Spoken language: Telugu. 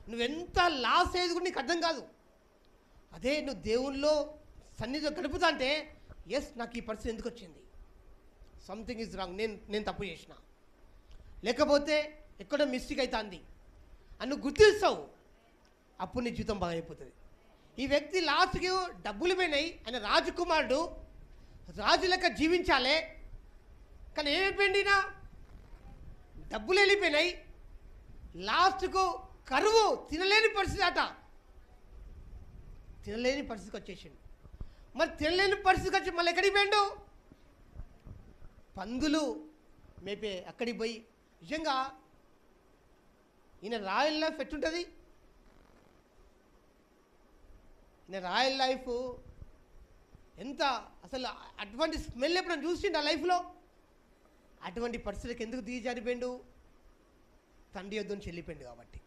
నువ్వెంత లాస్ అయ్యేది కూడా నీకు అర్థం కాదు. అదే నువ్వు దేవుల్లో సన్నిధిలో గడుపుతా అంటే ఎస్ నాకు ఈ పరిస్థితి ఎందుకు వచ్చింది, సంథింగ్ ఈజ్ రాంగ్, నేను తప్పు చేసిన, లేకపోతే ఎక్కడో మిస్టేక్ అవుతుంది అని నువ్వు గుర్తిస్తావు. అప్పుడు నీ జీవితం బాగా అయిపోతుంది. ఈ వ్యక్తి లాస్ట్కి డబ్బులు పోయినాయి, ఆయన రాజకుమారుడు, రాజు లెక్క జీవించాలే, కానీ ఏమైపోయిందినా డబ్బులు వెళ్ళిపోయినాయి, లాస్ట్కు కరువు, తినలేని పరిస్థితి అట, తినలేని పరిస్థితికి వచ్చేసిండు. మరి తినలేని పరిస్థితికి వచ్చి మళ్ళీ ఎక్కడికి పోయిండు? పందులు మేపే అక్కడికి పోయి. నిజంగా ఈయన రాయల్ లైఫ్ ఎట్టుంటుంది? ఈయన రాయల్ లైఫ్ ఎంత అసలు అటువంటి స్మెల్ ఎప్పుడైనా చూసిండు ఆ లైఫ్లో? అటువంటి పరిస్థితికి ఎందుకు దిగజారిపోయిండు? తండ్రి యొద్ద నుంచి వెళ్ళిపోయిండు కాబట్టి.